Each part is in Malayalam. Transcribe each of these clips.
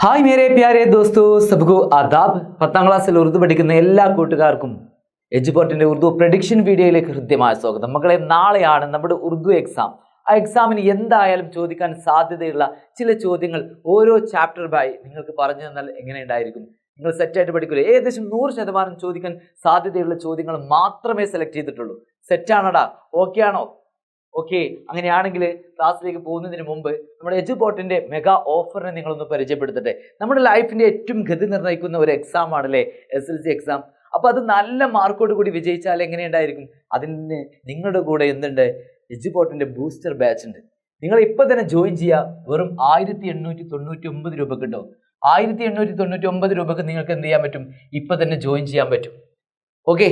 ഹായ് മേരെ പ്യാരെ ദോസ്തോ സബ്കോ ആദാബ്. 10ാം ക്ലാസ്സിൽ ഉറുദു പഠിക്കുന്ന എല്ലാ കൂട്ടുകാർക്കും എജുപോർട്ടിന്റെ ഉറുദു പ്രഡിക്ഷൻ വീഡിയോയിലേക്ക് ഹൃദ്യമായ സ്വാഗതം. മക്കളെ, നാളെയാണ് നമ്മുടെ ഉറുദു എക്സാം. ആ എക്സാമിന് എന്തായാലും ചോദിക്കാൻ സാധ്യതയുള്ള ചില ചോദ്യങ്ങൾ ഓരോ ചാപ്റ്റർ ബൈ നിങ്ങൾക്ക് പറഞ്ഞു തന്നാൽ എങ്ങനെ ഉണ്ടായിരിക്കും? നിങ്ങൾ സെറ്റായിട്ട് പഠിക്കില്ല. ഏകദേശം 100% ചോദിക്കാൻ സാധ്യതയുള്ള ചോദ്യങ്ങൾ മാത്രമേ സെലക്ട് ചെയ്തിട്ടുള്ളൂ. സെറ്റാണോടാ? ഓക്കെ ആണോ? ഓക്കെ, അങ്ങനെയാണെങ്കിൽ ക്ലാസ്സിലേക്ക് പോകുന്നതിന് മുമ്പ് നമ്മുടെ എജുപോർട്ടിന്റെ മെഗാ ഓഫറിനെ നിങ്ങളൊന്ന് പരിചയപ്പെടുത്തട്ടെ. നമ്മുടെ ലൈഫിന്റെ ഏറ്റവും ഗതി നിർണ്ണയിക്കുന്ന ഒരു എക്സാം ആണല്ലേ SLC എക്സാം. അപ്പൊ അത് നല്ല മാർക്കോട് കൂടി വിജയിച്ചാൽ എങ്ങനെയുണ്ടായിരിക്കും? അതിന് നിങ്ങളുടെ കൂടെ എന്തുണ്ട്? എജുപോർട്ടിന്റെ ബൂസ്റ്റർ ബാച്ച് ഉണ്ട്. നിങ്ങൾ ഇപ്പൊ തന്നെ ജോയിൻ ചെയ്യുക. വെറും 1899 രൂപ കിട്ടും. 1899 രൂപക്ക് നിങ്ങൾക്ക് എന്ത് ചെയ്യാൻ പറ്റും? ഇപ്പൊ തന്നെ ജോയിൻ ചെയ്യാൻ പറ്റും. ഓക്കെ,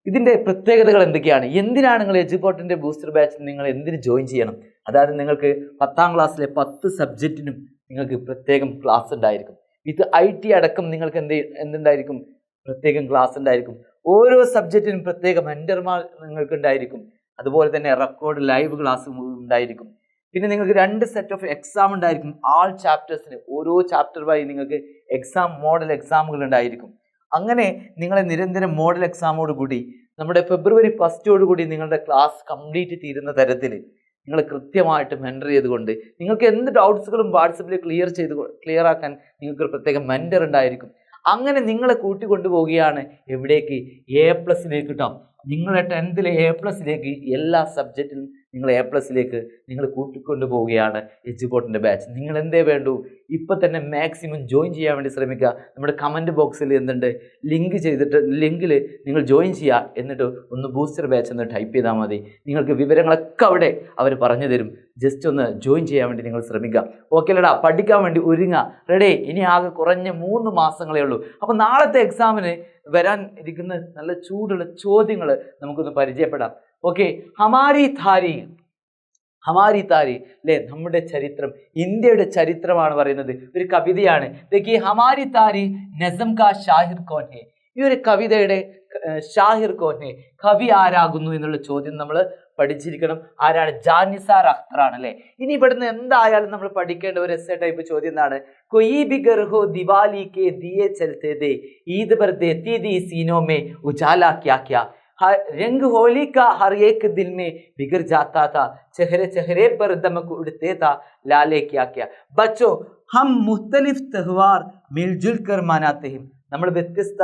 ഇതിന്റെ പ്രത്യേകതകൾ എന്തൊക്കെയാണ്? എന്തിനാണ് നിങ്ങൾ എജുപോർട്ടിന്റെ ബൂസ്റ്റർ ബാച്ചിൽ നിങ്ങൾ എന്തിന് ജോയിൻ ചെയ്യണം? അതായത് നിങ്ങൾക്ക് 10ാം ക്ലാസ്സിലെ 10 സബ്ജക്റ്റിനും നിങ്ങൾക്ക് പ്രത്യേകം ക്ലാസ് ഉണ്ടായിരിക്കും. ഇത് IT അടക്കം നിങ്ങൾക്ക് എന്തുണ്ടായിരിക്കും? പ്രത്യേകം ക്ലാസ് ഉണ്ടായിരിക്കും. ഓരോ സബ്ജക്റ്റിനും പ്രത്യേക മെന്റർമാർ നിങ്ങൾക്ക് ഉണ്ടായിരിക്കും. അതുപോലെ തന്നെ റെക്കോർഡ് ലൈവ് ക്ലാസ് ഉണ്ടായിരിക്കും. പിന്നെ നിങ്ങൾക്ക് 2 സെറ്റ് ഓഫ് എക്സാം ഉണ്ടായിരിക്കും. ആൾ ചാപ്റ്റേഴ്സിന് ഓരോ ചാപ്റ്റർ വഴി നിങ്ങൾക്ക് എക്സാം മോഡൽ എക്സാമുകൾ ഉണ്ടായിരിക്കും. അങ്ങനെ നിങ്ങളെ നിരന്തരം മോഡൽ എക്സാമോട് കൂടി നമ്മുടെ ഫെബ്രുവരി 1 കൂടി നിങ്ങളുടെ ക്ലാസ് കംപ്ലീറ്റ് തീരുന്ന തരത്തിൽ നിങ്ങൾ കൃത്യമായിട്ട് മെൻറ്റർ ചെയ്തുകൊണ്ട് നിങ്ങൾക്ക് എന്ത് ഡൗട്ട്സുകളും വാട്സപ്പിൽ ക്ലിയർ ആക്കാൻ നിങ്ങൾക്ക് പ്രത്യേകം മെൻറ്റർ ഉണ്ടായിരിക്കും. അങ്ങനെ നിങ്ങളെ കൂട്ടിക്കൊണ്ടുപോവുകയാണ് എവിടേക്ക്? A+ലേക്ക് കിട്ടാം. നിങ്ങളെ 10th A+ലേക്ക് എല്ലാ സബ്ജക്റ്റിലും നിങ്ങൾ A+ലേക്ക് നിങ്ങൾ കൂട്ടിക്കൊണ്ടു പോവുകയാണ് എജുപോർട്ടിന്റെ ബാച്ച്. നിങ്ങൾ എന്തേ വേണ്ടു? ഇപ്പൊ തന്നെ മാക്സിമം ജോയിൻ ചെയ്യാൻ വേണ്ടി ശ്രമിക്കുക. നമ്മുടെ കമന്റ് ബോക്സിൽ എന്തുണ്ട്? ലിങ്കിൽ നിങ്ങൾ ജോയിൻ ചെയ്യുക. എന്നിട്ട് ഒന്ന് ബൂസ്റ്റർ ബാച്ച് എന്ന് ടൈപ്പ് ചെയ്താൽ മതി. നിങ്ങൾക്ക് വിവരങ്ങളൊക്കെ അവിടെ അവർ പറഞ്ഞു തരും. ജസ്റ്റ് ഒന്ന് ജോയിൻ ചെയ്യാൻ വേണ്ടി നിങ്ങൾ ശ്രമിക്കുക. ഓക്കെ അല്ലടാ? പഠിക്കാൻ വേണ്ടി ഒരുങ്ങുക. റെഡി? ഇനി ആകെ കുറഞ്ഞ 3 മാസങ്ങളേ ഉള്ളൂ. അപ്പൊ നാളത്തെ എക്സാമിന് വരാൻ ഇരിക്കുന്ന നല്ല ചൂടുള്ള ചോദ്യങ്ങൾ നമുക്കൊന്ന് പരിചയപ്പെടാം. ഓക്കെ, ഹമാരി താരി അല്ലെ? നമ്മുടെ ചരിത്രം, ഇന്ത്യയുടെ ചരിത്രമാണ് പറയുന്നത്. ഒരു കവിതയാണ്. ഹമാരി താരി നസം കാ ഷാഹിർ കോൻ ഹെ. ഈ ഒരു കവിതയുടെ ഷാഹിർ കോൻ ഹെ, കവി ആരാകുന്നു എന്നുള്ള ചോദ്യം നമ്മൾ പഠിച്ചിരിക്കണം. ആരാണ്? ജാനിസാർ അഖ്തർ ആണ് അല്ലെ? ഇനി ഇവിടുന്ന് എന്തായാലും നമ്മൾ പഠിക്കേണ്ട ഒരു എസ്സേ ടൈപ്പ് ചോദ്യം എന്താണ്? കൊയി ബി ഗർ ഹോ ദിവാലി കെ ദിയെ ചലത്തെ ദേ ഈദ് പർ ദേത്തി ദി സീനോ മേ ഉജാല ക്യാ ക്യാ रंग होली का हर एक दिल में बिगड़ जाता था चेहरे चेहरे पर दमक उड़ते था लाले क्या क्या बच्चों हम मुख्तलिफ त्योहार मिलजुल कर मनाते हैं. നമ്മൾ വ്യത്യസ്ത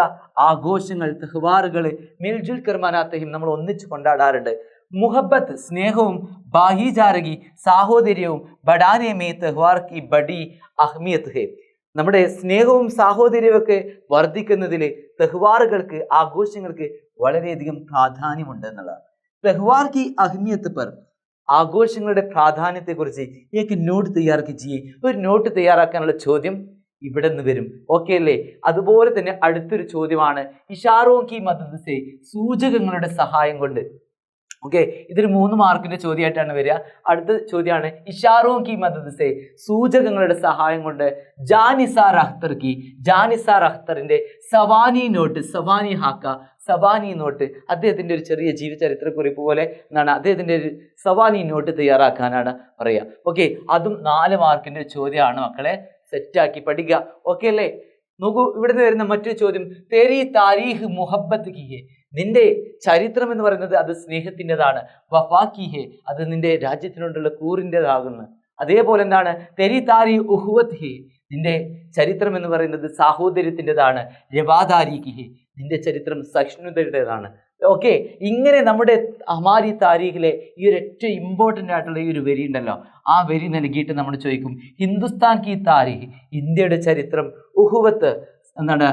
ആഘോഷങ്ങൾ തെഹ്വാറുകൾ മിൽജുൽ കർ മനാത്തെ ഹിം നമ്മൾ ഒന്നിച്ച് കൊണ്ടാടാറുണ്ട്. മുഹബത്ത് സ്നേഹവും ബാഹിജാരകി സാഹോദര്യവും ബഡാനെ മേ തെഹ്വാർ കി ബഡി അഹ്മിയത്ത് ഹെ. നമ്മുടെ സ്നേഹവും സാഹോദര്യവും ഒക്കെ വർദ്ധിക്കുന്നതിൽ തെഹ്വാറുകൾക്ക് ആഘോഷങ്ങൾക്ക് വളരെയധികം പ്രാധാന്യമുണ്ട് എന്നുള്ളതാണ്. തെഹ്വാർ കി അഹ്മിയത്ത് പർ, ആഘോഷങ്ങളുടെ പ്രാധാന്യത്തെ കുറിച്ച് ഏക്ക് നോട്ട് തയ്യാറാക്കി. ഒരു നോട്ട് തയ്യാറാക്കാനുള്ള ചോദ്യം ഇവിടെ നിന്ന് വരും. ഓക്കെ അല്ലേ? അതുപോലെ തന്നെ അടുത്തൊരു ചോദ്യമാണ് ഇഷാറോ കി മദദ് സേ, സൂചകങ്ങളുടെ സഹായം കൊണ്ട്. ഓക്കെ, ഇതൊരു 3 മാർക്കിന്റെ ചോദ്യമായിട്ടാണ് വരിക. അടുത്ത ചോദ്യമാണ് ഇഷാറോ കി മദദ് സേ, സൂചകങ്ങളുടെ സഹായം കൊണ്ട്. ജാനിസാർ അഖ്തറിന്റെ സവാനി നോട്ട്, സവാനി നോട്ട്, അദ്ദേഹത്തിന്റെ ഒരു ചെറിയ ജീവചരിത്രക്കുറിപ്പ് പോലെ എന്താണ് അദ്ദേഹത്തിന്റെ ഒരു സവാനി നോട്ട് തയ്യാറാക്കാനാണ് പറയുക. ഓക്കെ, അതും 4 മാർക്കിന്റെ ചോദ്യമാണ് മക്കളെ. സെറ്റാക്കി പഠിക്കുക. ഓക്കെ അല്ലേ? നോക്കൂ, ഇവിടുന്ന് വരുന്ന മറ്റൊരു ചോദ്യം, തെരി താരീഖ് മുഹബത്ത് കി ഹെ, നിന്റെ ചരിത്രം എന്ന് പറയുന്നത് അത് സ്നേഹത്തിൻ്റെതാണ്. വഫാ കി ഹെ, അത് നിന്റെ രാജ്യത്തിനോടുള്ള കൂറിൻ്റെതാകുന്നു. അതേപോലെ എന്താണ്? തെരി താരി ഉഹുവത് ഹെ, നിന്റെ ചരിത്രം എന്ന് പറയുന്നത് സാഹോദര്യത്തിൻ്റെതാണ്. രവാദാരി കി ഹെ, നിന്റെ ചരിത്രം സഹിഷ്ണുതയുടേതാണ്. ഓക്കെ, ഇങ്ങനെ നമ്മുടെ ഹമാരി താരീഖിലെ ഈ ഒരു ഏറ്റവും ഇമ്പോർട്ടൻ്റ് ആയിട്ടുള്ള ഈ ഒരു വരി ഉണ്ടല്ലോ, ആ വരി നൽകിയിട്ട് നമ്മൾ ചോദിക്കും ഹിന്ദുസ്ഥാൻ കി താരീഖ്, ഇന്ത്യയുടെ ചരിത്രം. ഉഹുവത്ത് എന്താണ്?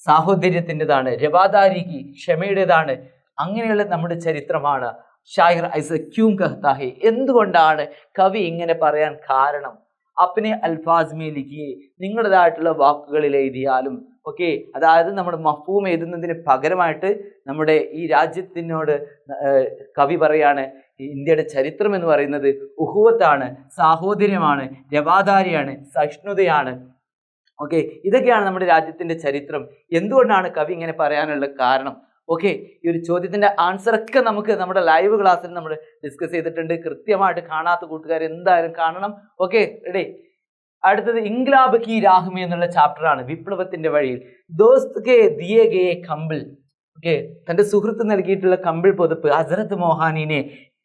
സാഹോദര്യത്തിൻ്റെതാണ്. രവാദാരി കി, ക്ഷമയുടേതാണ്. അങ്ങനെയുള്ള നമ്മുടെ ചരിത്രമാണ്. ഷായർ ഐസ ക്യൂം കഹ്താ ഹെ, എന്തുകൊണ്ടാണ് കവി ഇങ്ങനെ പറയാൻ കാരണം? അപ്നെ അൽഫാസ് മേ ലിഖിയെ, നിങ്ങളുടേതായിട്ടുള്ള വാക്കുകളിൽ എഴുതിയാലും. ഓക്കെ, അതായത് നമ്മുടെ മഫ്ഹൂം എഴുതുന്നതിന് പകരമായിട്ട് നമ്മുടെ ഈ രാജ്യത്തിനോട് കവി പറയാണ് ഇന്ത്യയുടെ ചരിത്രം എന്ന് പറയുന്നത് ഉഹുവത്താണ്, സാഹോദര്യമാണ്, രവാദാരിയാണ്, സഹിഷ്ണുതയാണ്. ഓക്കെ, ഇതൊക്കെയാണ് നമ്മുടെ രാജ്യത്തിന്റെ ചരിത്രം. എന്തുകൊണ്ടാണ് കവി ഇങ്ങനെ പറയാനുള്ള കാരണം? ഓക്കെ, ഈ ഒരു ചോദ്യത്തിന്റെ ആൻസർ ഒക്കെ നമുക്ക് നമ്മുടെ ലൈവ് ക്ലാസ്സിൽ നമ്മൾ ഡിസ്കസ് ചെയ്തിട്ടുണ്ട്. കൃത്യമായിട്ട് കാണാത്ത കൂട്ടുകാർ എന്തായാലും കാണണം. Okay, ready? അടുത്തത് ഇൻക്ലാബ് കി രാഹ് മേ എന്നുള്ള ചാപ്റ്റർ ആണ്, വിപ്ലവത്തിന്റെ വഴിയിൽ. ദോസ്ത് കെ ദിയേ ഗയേ കമ്പിൾ, ഓക്കെ, തന്റെ സുഹൃത്ത് നൽകിയിട്ടുള്ള കമ്പിൾ പുതപ്പ് ഹസ്രത്ത് മൊഹാനിനെ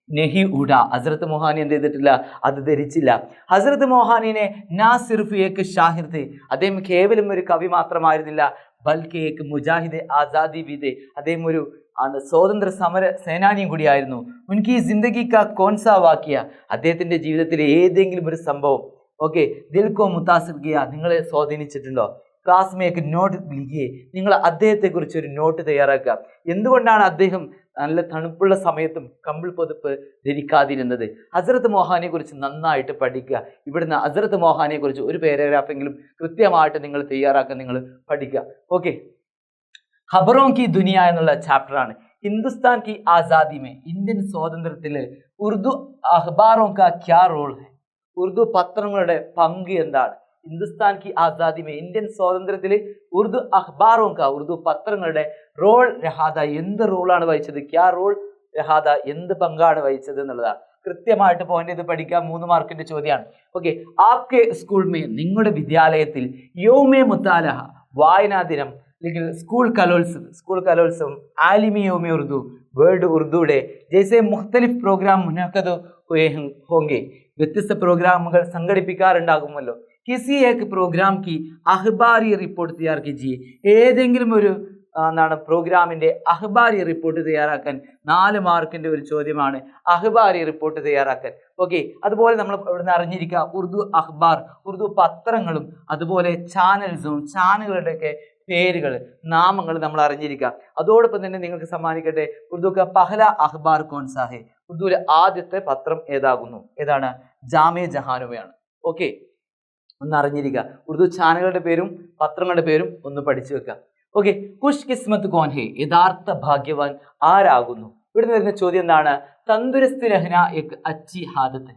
നെഹി ഉഡ, ഹസ്രത്ത് മൊഹാനി എന്ത് ചെയ്തിട്ടില്ല, അത് ധരിച്ചില്ല. ഹസ്രത്ത് മൊഹാനിനെ നാ സിർഫ് ഏക് ഷാഹിർ थे, അദ്ദേഹം കേവലം ഒരു കവി മാത്രമായിരുന്നില്ല, ബൽകി ഏക് മുജാഹിദ് ആസാദി വിദേ, അദ്ദേഹം ഒരു സ്വാതന്ത്ര്യ സമര സേനാനിയും കൂടിയായിരുന്നു. ഉൻകി ജിന്ദഗി കാ കോൺസാ വാക്കിയ, അദ്ദേഹത്തിന്റെ ജീവിതത്തിലെ ഏതെങ്കിലും ഒരു സംഭവം ഓക്കെ ദിൽ കോ മുതാസിർ കിയ, നിങ്ങളെ സ്വാധീനിച്ചിട്ടുണ്ടോ? ക്ലാസ് മേക്ക് നോട്ട് ലിഖിയെ, നിങ്ങൾ അദ്ദേഹത്തെ കുറിച്ച് ഒരു നോട്ട് തയ്യാറാക്കുക. എന്തുകൊണ്ടാണ് അദ്ദേഹം നല്ല തണുപ്പുള്ള സമയത്തും കമ്പിൾ പുതപ്പ് ധരിക്കാതിരുന്നത്? ഹസ്രത്ത് മൊഹാനിയെ കുറിച്ച് നന്നായിട്ട് പഠിക്കുക. ഇവിടുന്ന് ഹസ്രത്ത് മൊഹാനിയെ കുറിച്ച് ഒരു പാരഗ്രാഫെങ്കിലും കൃത്യമായിട്ട് നിങ്ങൾ തയ്യാറാക്കാൻ നിങ്ങൾ പഠിക്കുക. ഓക്കെ, ഖബറോം കി ദുനിയ എന്നുള്ള ചാപ്റ്റർ ആണ്. ഹിന്ദുസ്ഥാൻ കി ആസാദി മേ, ഇന്ത്യൻ സ്വാതന്ത്ര്യത്തിൽ ഉറുദു അഖ്ബാറോം കാ ക്യാ റോൾ ഹെ, ഉറുദു പത്രങ്ങളുടെ പങ്ക് എന്താണ്? ഹിന്ദുസ്ഥാൻ കി ആസാദി മേ, ഇന്ത്യൻ സ്വാതന്ത്ര്യത്തിൽ ഉറുദു അഖ്ബാറോം കാ, ഉറുദു പത്രങ്ങളുടെ റോൾ രഹാദ, എന്ത് റോളാണ് വഹിച്ചത്? ക്യാ റോൾ രഹാദ, എന്ത് പങ്കാണ് വഹിച്ചത് എന്നുള്ളതാണ്. കൃത്യമായിട്ട് പോയിന്റ് ചെയ്ത് പഠിക്കാം. 3 മാർക്കിന്റെ ചോദ്യമാണ്. ഓക്കെ, ആപ്കെ സ്കൂൾ മേ, നിങ്ങളുടെ വിദ്യാലയത്തിൽ യൗമേ മുത്താലഹ, വായനാ ദിനം അല്ലെങ്കിൽ സ്കൂൾ കലോത്സവം ആലിമി യൗമേ ഉറുദു, വേൾഡ് ഉറുദു ഡേ ജैसे മുഖ്തലിഫ് പ്രോഗ്രാം മുനക്കദ് ഹോങ്കെ, വ്യത്യസ്ത പ്രോഗ്രാമുകൾ സംഘടിപ്പിക്കാറുണ്ടാകുമല്ലോ. കിസി ഏക് പ്രോഗ്രാം കി അഖ്ബാരി റിപ്പോർട്ട് തയ്യാർ കീജിയെ, ഏതെങ്കിലും ഒരു പ്രോഗ്രാമിന്റെ അഖ്ബാരി റിപ്പോർട്ട് തയ്യാറാക്കാൻ 4 മാർക്കിന്റെ ഒരു ചോദ്യമാണ് അഖ്ബാരി റിപ്പോർട്ട് തയ്യാറാക്കാൻ. ഓക്കെ, അതുപോലെ നമ്മൾ ഇവിടുന്ന് അറിഞ്ഞിരിക്കുക ഉറുദു അഖ്ബാർ, ഉറുദു പത്രങ്ങളും അതുപോലെ ചാനലുകളുടെയൊക്കെ പേരുകൾ, നാമങ്ങൾ നമ്മൾ അറിഞ്ഞിരിക്കുക. അതോടൊപ്പം തന്നെ നിങ്ങൾക്ക് സമ്മാനിക്കട്ടെ ഉറുദു ക പഹല അഖ്ബാർ കോൺസാ ഹെ, ഉറുദുവിലെ ആദ്യത്തെ പത്രം ഏതാണ്? ജാമെ ജഹാനുമയാണ്. ഓക്കെ, ഒന്ന് അറിഞ്ഞിരിക്കുക. ഉറുദു ചാനലുകളുടെ പേരും പത്രങ്ങളുടെ പേരും ഒന്ന് പഠിച്ചു വെക്കുക. ഓക്കെ, ഖുഷ് കിസ്മത്ത് കോൻ ഹെ, യഥാർത്ഥ ഭാഗ്യവാൻ ആരാകുന്നു? ഇവിടെ വരുന്ന ചോദ്യം എന്താണ്? തന്ദുരസ്ത് രഹന എക് അച്ചി ഹാദത്ത്,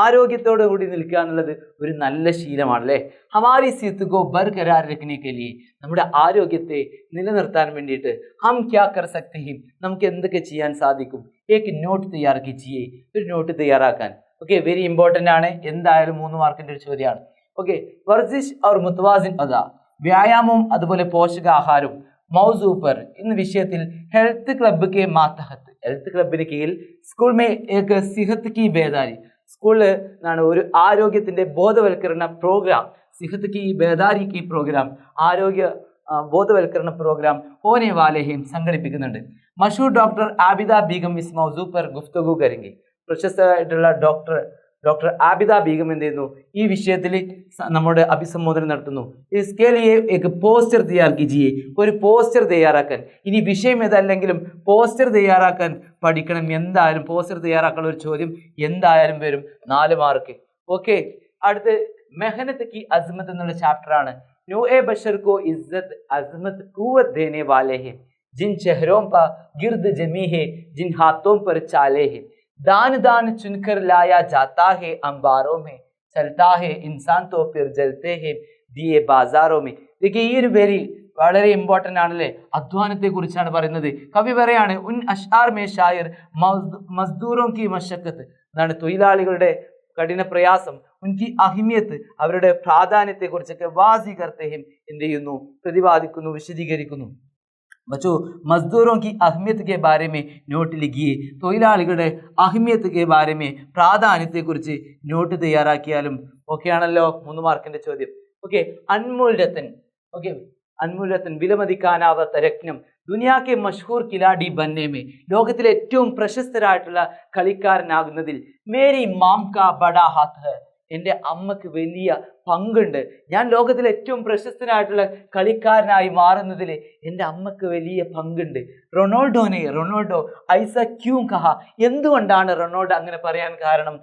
ആരോഗ്യത്തോടു കൂടി നിൽക്കുക എന്നുള്ളത് ഒരു നല്ല ശീലമാണ് അല്ലേ. ഹമാരി സീത്ത് കോ ബർഖരാർ രഖ്നെ കെ ലിയെ, നമ്മുടെ ആരോഗ്യത്തെ നിലനിർത്താൻ വേണ്ടിയിട്ട് ഹം ക്യാ കർ സക്തേ ഹി, നമുക്ക് എന്തൊക്കെ ചെയ്യാൻ സാധിക്കും? ഏക് നോട്ട് തയ്യാർ കീജിയെ, ഒരു നോട്ട് തയ്യാറാക്കാൻ. ഓക്കെ, വെരി ഇമ്പോർട്ടൻ്റ് ആണ്. എന്തായാലും 3 മാർക്കിന്റെ ഒരു ചോദ്യമാണ്. ഓക്കെ, വർസിഷ് और മുതവാസിൻ അദാ, വ്യായാമവും അതുപോലെ പോഷകാഹാരവും മൗസൂ പർ എന്ന വിഷയത്തിൽ ഹെൽത്ത് ക്ലബ്ബ് കെ മാതഹത്ത്, ഹെൽത്ത് ക്ലബിന് കീഴിൽ സ്കൂൾ മേ ഏക് സിഹത്ത് കി ബേദാരി, സ്കൂളിൽ ഒരു ആരോഗ്യത്തിന്റെ ബോധവൽക്കരണ പ്രോഗ്രാം, സിഹത്ത് കി ബേദാരി കി പ്രോഗ്രാം, ആരോഗ്യ ബോധവൽക്കരണ പ്രോഗ്രാം ഹോനെ വാലേഹയും സംഘടിപ്പിക്കുന്നുണ്ട്. മഷൂർ ഡോക്ടർ ആബിദ ബീഗം ഇസ് മൗസൂ പർ ഗുഫ്തഗു കरेंगे, പ്രശസ്തമായിട്ടുള്ള ഡോക്ടർ ആബിദ ബീഗം എന്ത് ചെയ്യുന്നു? ഈ വിഷയത്തിൽ നമ്മുടെ അഭിസംബോധന നടത്തുന്നു. इसके लिए एक പോസ്റ്റർ തയ്യാർ കീജിയെ, ഒരു പോസ്റ്റർ തയ്യാറാക്കാൻ. ഇനി വിഷയം ഏതല്ലെങ്കിലും പോസ്റ്റർ തയ്യാറാക്കാൻ പഠിക്കണം. എന്തായാലും പോസ്റ്റർ തയ്യാറാക്കാനുള്ള ഒരു ചോദ്യം എന്തായാലും വരും. 4 മാർക്ക്. ഓക്കെ, അടുത്ത് മെഹനത്ത് കി അസ്മത്ത് എന്നുള്ള ചാപ്റ്റർ ആണ്. നൂഎ ബഷർ കോ ഇസ്സത്ത് അസ്മത്ത് ഖുവത്ത് ദേനെ വാലെ ഹെ, जिन चेहरों पर गिर्द जमी है, जिन हाथों पर चाले है, दान दान चुनकर लाया जाता है अंबारों में, चलता है इंसान तो फिर जलते हैं दिए बाजारों में. देखिए ഈ ഒരു പേര് വളരെ ഇമ്പോർട്ടൻ്റ് ആണല്ലേ. അധ്വാനത്തെ കുറിച്ചാണ് പറയുന്നത്. കവി പറയാണ് ഉൻ അഷ്ആർ മേ ഷായർ മസ്ദൂറോं की മശക്കത്ത്, എന്നാണ് തൊഴിലാളികളുടെ കഠിന പ്രയാസം, ഉൻകി അഹിമിയത്ത്, അവരുടെ പ്രാധാന്യത്തെ കുറിച്ചൊക്കെ വാസി കർത്തേ ഹെ, എന്ത് ചെയ്യുന്നു? പ്രതിപാദിക്കുന്നു, വിശദീകരിക്കുന്നു. बच्चों मजदूरों की अहमियत के बारे में नोट लिखिए, തൊഴിലാളികളുടെ അഹിമിയത്ത് के बारे में പ്രാധാന്യത്തെക്കുറിച്ച് നോട്ട് തയ്യാറാക്കിയാലും ഓക്കെ ആണല്ലോ. 3 മാർക്കിന്റെ ചോദ്യം. ഓക്കെ, അൻമോൽ രത്തൻ. ഓക്കെ, അൻമോൽ രത്തൻ വിലമതിക്കാനാവാത്ത രത്നം. ദുനിയാ കെ മഷ്ഹൂർ ഖിലാഡി ബന്നേ മേ, ലോകത്തിലെ ഏറ്റവും പ്രശസ്തരായിട്ടുള്ള കളിക്കാരനാകുന്നതിൽ മേരി മാം കാ ബഡാ ഹാത്ത് ഹൈ, എൻ്റെ അമ്മക്ക് വലിയ പങ്കുണ്ട്. ഞാൻ ലോകത്തിലെ ഏറ്റവും പ്രശസ്തനായിട്ടുള്ള കളിക്കാരനായി മാറുന്നതിൽ എൻ്റെ അമ്മക്ക് വലിയ പങ്കുണ്ട്. റൊണാൾഡോ ഐസ ക്യൂ കഹ, എന്തുകൊണ്ടാണ് റൊണാൾഡോ അങ്ങനെ പറയാൻ കാരണം?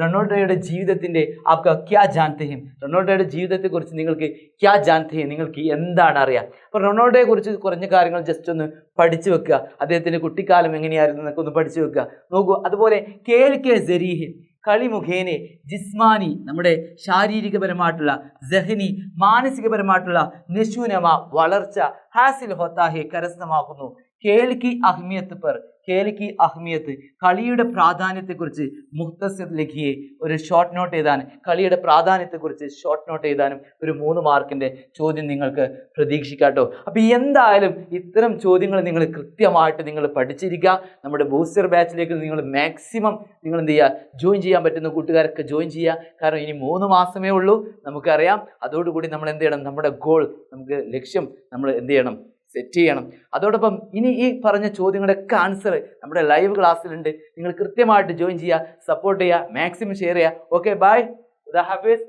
റൊണാൾഡോയുടെ ജീവിതത്തിന്റെ ആപ്ക ക്യാ ജാൻതേ ഹെ, റൊണാൾഡോയുടെ ജീവിതത്തെക്കുറിച്ച് നിങ്ങൾക്ക് ക്യാ ജാൻതേ ഹെ, നിങ്ങൾക്ക് എന്താണ് അറിയാം? അപ്പോൾ റൊണാൾഡോയെ കുറിച്ച് കുറഞ്ഞ കാര്യങ്ങൾ ജസ്റ്റ് ഒന്ന് പഠിച്ചു വെക്കുക. അദ്ദേഹത്തിന്റെ കുട്ടിക്കാലം എങ്ങനെയായിരുന്നു എന്നൊക്കെ ഒന്ന് പഠിച്ചു വെക്കുക. നോക്കൂ, അതുപോലെ കേൽ കെ സരീഹ്, കളി മുഖേന ജിസ്മാനി, നമ്മുടെ ശാരീരികപരമായിട്ടുള്ള, ജഹനി മാനസികപരമായിട്ടുള്ള നിശൂനമ വളർച്ച ഹാസിൽ ഹോത്താ ഹെ, കരസ്ഥമാക്കുന്നു. കേൽ കി അഹ്മിയത്ത് പർ, കേലിക്ക് അഹ്മിയത്ത്, കളിയുടെ പ്രാധാന്യത്തെക്കുറിച്ച് മുഖ്തസർ ലഖിയെ ഒരു ഷോർട്ട് നോട്ട് എഴുതാൻ, കളിയുടെ പ്രാധാന്യത്തെക്കുറിച്ച് ഷോർട്ട് നോട്ട് എഴുതാനും ഒരു 3 മാർക്കിൻ്റെ ചോദ്യം നിങ്ങൾക്ക് പ്രതീക്ഷിക്കാട്ടോ. അപ്പോൾ എന്തായാലും ഇത്തരം ചോദ്യങ്ങൾ നിങ്ങൾ കൃത്യമായിട്ട് നിങ്ങൾ പഠിച്ചിരിക്കുക. നമ്മുടെ ബൂസ്റ്റർ ബാച്ചിലേക്ക് നിങ്ങൾ മാക്സിമം നിങ്ങൾ എന്ത് ചെയ്യുക, ജോയിൻ ചെയ്യാൻ പറ്റുന്ന കൂട്ടുകാരൊക്കെ ജോയിൻ ചെയ്യുക. കാരണം ഇനി 3 മാസമേ ഉള്ളൂ, നമുക്കറിയാം. അതോടുകൂടി നമ്മൾ എന്ത് ചെയ്യണം, നമ്മുടെ ഗോൾ, നമുക്ക് ലക്ഷ്യം നമ്മൾ എന്ത് ചെയ്യണം, സെറ്റ് ചെയ്യണം. അതോടൊപ്പം ഇനി ഈ പറഞ്ഞ ചോദ്യങ്ങളുടെയൊക്കെ ആൻസർ നമ്മുടെ ലൈവ് ക്ലാസ്സിലുണ്ട്. നിങ്ങൾ കൃത്യമായിട്ട് ജോയിൻ ചെയ്യുക, സപ്പോർട്ട് ചെയ്യുക, മാക്സിമം ഷെയർ ചെയ്യുക. Okay, bye, Hafiz.